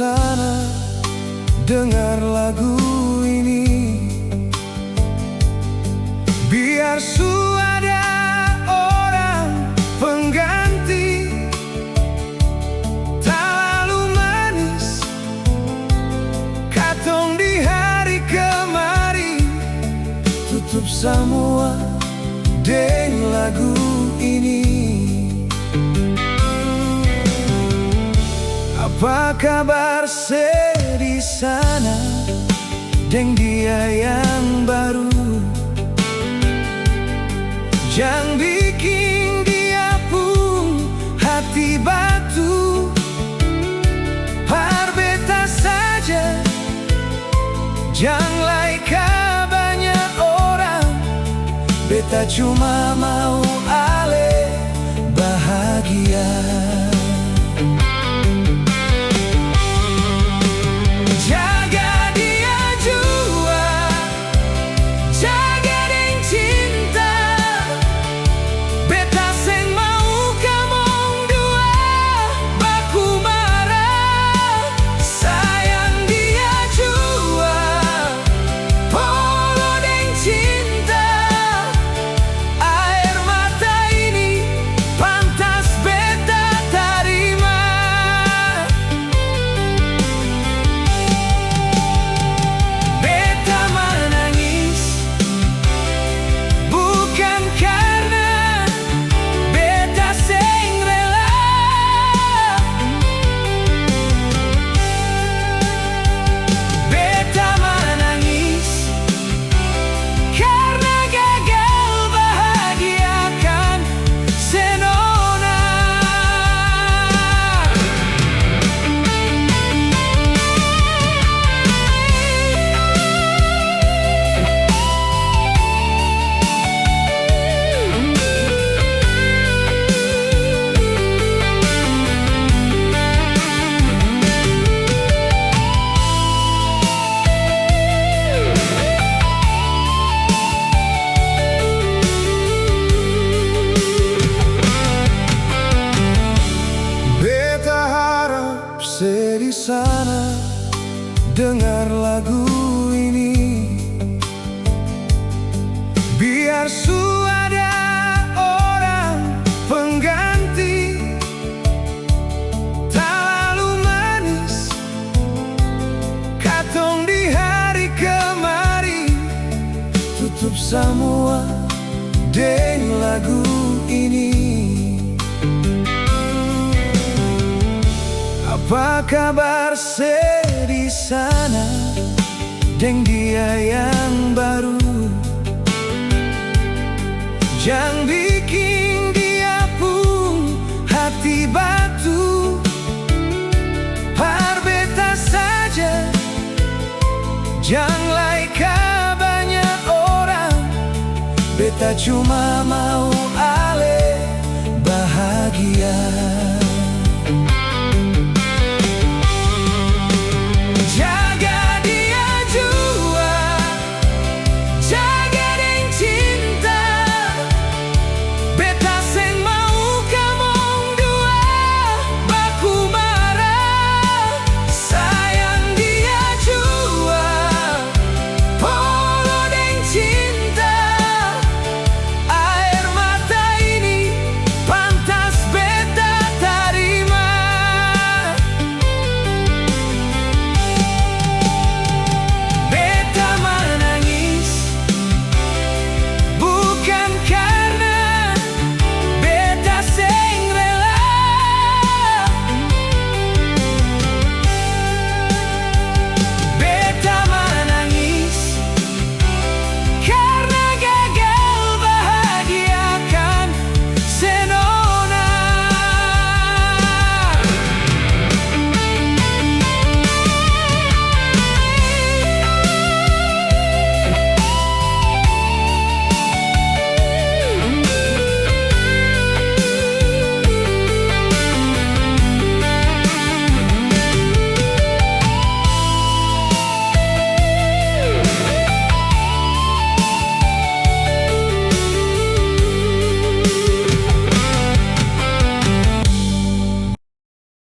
sana, dengar lagu ini. Biar ada orang pengganti, tak lalu manis katong di hari kemari. Tutup semua deng lagu ini. Apa kabar di sana, deng dia yang baru? Jangan bikin dia pun hati batu. Parbeta saja, janganlah banyak orang. Beta cuma mau ale bahagia. Di sana, dengar lagu ini. Biar ada orang pengganti, tak lalu manis katong di hari kemari. Tutup semua deng lagu ini. Apa kabar di sana, deng dia yang baru? Jangan bikin dia pun hati batu. Parbeta saja, janganlah banyak orang. Beta cuma mau